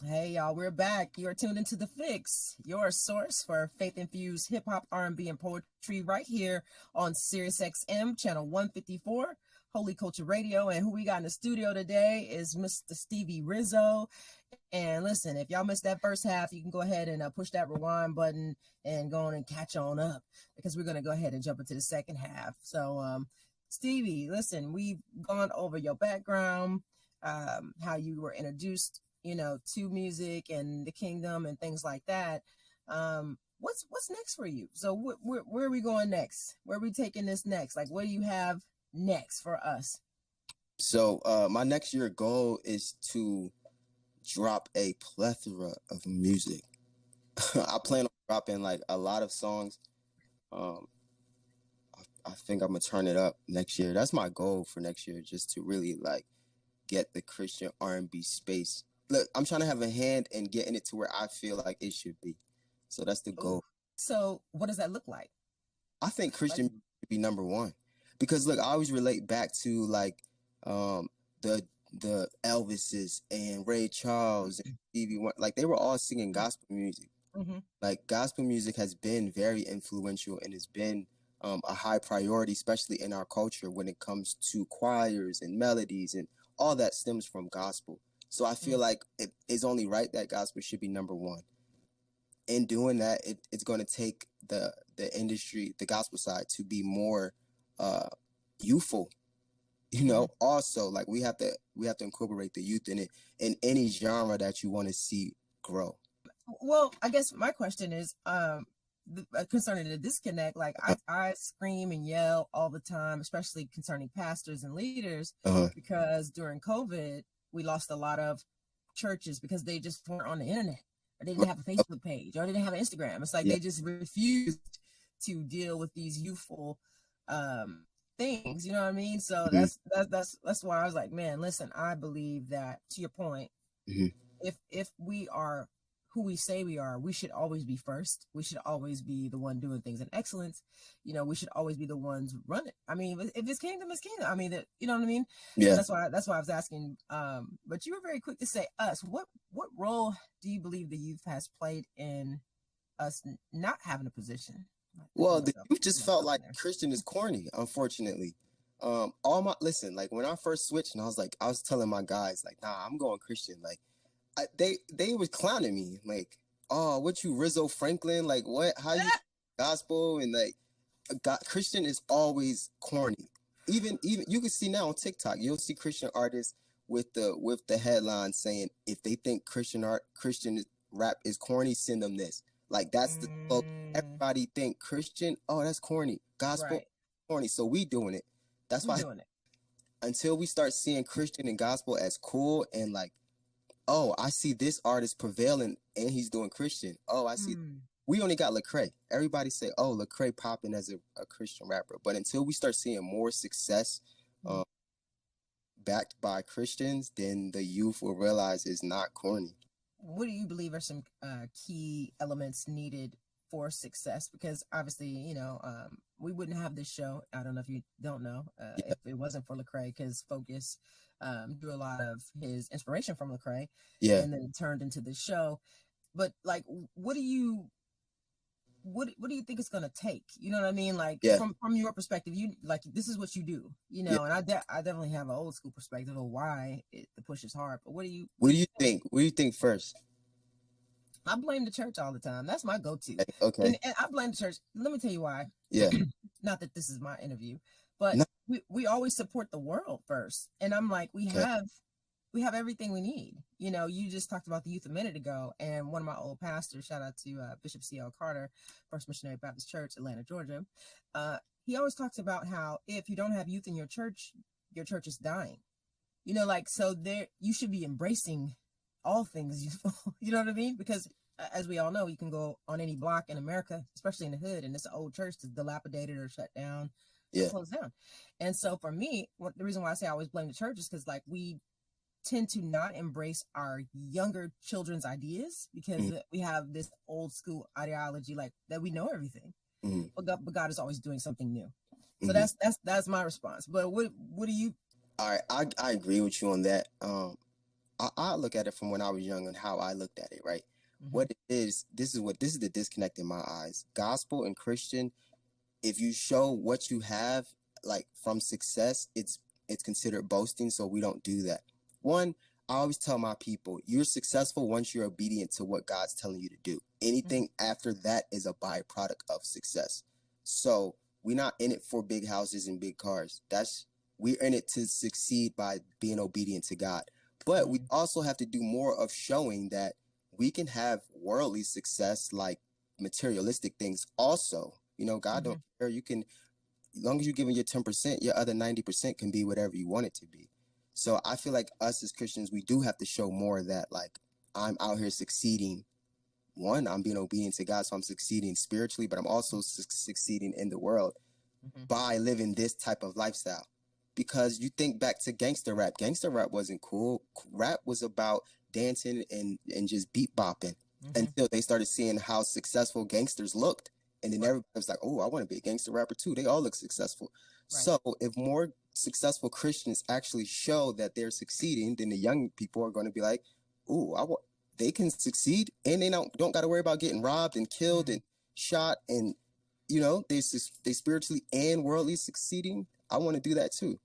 Hey y'all, we're back. You're tuned into the Fixx, your source for faith-infused hip-hop, R&B, and poetry right here on SiriusXM, channel 154, Holy Culture Radio. And who we got in the studio today is Mr. Stevie Rizo. And listen, if y'all missed that first half, you can go ahead and push that rewind button and go on and catch on up because we're going to go ahead and jump into the second half. So, Stevie, listen, we've gone over your background, how you were introduced, to music and the kingdom and things like that. What's next for you? So where are we going next? Where are we taking this next? Like, what do you have next for us? So my next year goal is to drop a plethora of music. I plan on dropping like a lot of songs. Um, I think I'm gonna turn it up next year. That's my goal for next year, just to really like get the Christian R&B space. Look, I'm trying to have a hand in getting it to where I feel like it should be. So that's the goal. So what does that look like? I think Christian should be number one because look, I always relate back to like the Elvises and Ray Charles and Stevie Wonder. Like they were all singing gospel music. Mm-hmm. Like gospel music has been very influential and has been a high priority, especially in our culture when it comes to choirs and melodies, and all that stems from gospel. So I feel like it is only right that gospel should be number one. In doing that, it's going to take the industry, the gospel side, to be more youthful. Also like we have to incorporate the youth in it in any genre that you want to see grow. Well, I guess my question is concerning the disconnect. Like I scream and yell all the time, especially concerning pastors and leaders, because during COVID we lost a lot of churches because they just weren't on the internet, or they didn't have a Facebook page, or they didn't have an Instagram. It's like they just refused to deal with these youthful things. You know what I mean? So that's why I was like, man, listen, I believe that, to your point, if we are who we say we are, we should always be first. We should always be the one doing things in excellence. We should always be the ones running. I mean, if it's kingdom, it's kingdom. I mean, you know what I mean? Yeah. So that's why I was asking. But you were very quick to say us. What role do you believe the youth has played in us not having a position? Well, the youth just felt like Christian is corny, unfortunately. Listen, like when I first switched and I was telling my guys, like, nah, I'm going Christian. Like, they was clowning me, like, oh, what you Rizzo Franklin? Like, what? How you gospel? And like, Christian is always corny. Even you can see now on TikTok, you'll see Christian artists with the headline saying, if they think Christian rap is corny, send them this. Like that's the everybody think Christian, oh, that's corny. Gospel, corny. So we doing it. That's why until we start seeing Christian and gospel as cool and like, oh, I see this artist prevailing and he's doing Christian. Oh, I see. We only got Lecrae. Everybody say, oh, Lecrae popping as a Christian rapper. But until we start seeing more success backed by Christians, then the youth will realize it's not corny. What do you believe are some key elements needed for success? Because obviously, we wouldn't have this show. I don't know if you don't know, if it wasn't for Lecrae, because Focus drew a lot of his inspiration from Lecrae, and then it turned into this show. But like, what do you think it's gonna take? You know what I mean? Like from your perspective, you like this is what you do, and I definitely have an old school perspective of why the push is hard. But what do you think? What do you think first? I blame the church all the time. That's my go-to. Okay. And I blame the church. Let me tell you why. Yeah. Not that this is my interview, but we always support the world first. And I'm like, we have everything we need. You just talked about the youth a minute ago, and one of my old pastors, shout out to Bishop C.L. Carter, First Missionary Baptist Church, Atlanta, Georgia. He always talks about how if you don't have youth in your church is dying. So there you should be embracing all things youthful. You know what I mean? Because as we all know, you can go on any block in America, especially in the hood, and it's an old church that's dilapidated or shut down, closed down. And so for me, the reason why I say I always blame the church is because like we tend to not embrace our younger children's ideas because we have this old school ideology like that we know everything, but God is always doing something new. So that's my response. But what do you? All right, I agree with you on that. I look at it from when I was young and how I looked at it, right? Mm-hmm. What it is, this is the disconnect in my eyes. Gospel and Christian, if you show what you have, like from success, it's considered boasting, so we don't do that. One, I always tell my people, you're successful once you're obedient to what God's telling you to do. Anything after that is a byproduct of success. So we're not in it for big houses and big cars. We're in it to succeed by being obedient to God. But we also have to do more of showing that we can have worldly success, like materialistic things also. You know, God don't care. You can, as long as you're giving your 10%, your other 90% can be whatever you want it to be. So I feel like us as Christians, we do have to show more of that. Like, I'm out here succeeding. One, I'm being obedient to God, so I'm succeeding spiritually, but I'm also succeeding in the world by living this type of lifestyle. Because you think back to gangster rap. Gangster rap wasn't cool. Rap was about dancing and just beat bopping until they started seeing how successful gangsters looked. And then everybody was like, oh, I want to be a gangster rapper too. They all look successful. Right. So if more successful Christians actually show that they're succeeding, then the young people are going to be like, oh, they can succeed and they don't got to worry about getting robbed and killed and shot. And, you know, they spiritually and worldly succeeding. I want to do that too.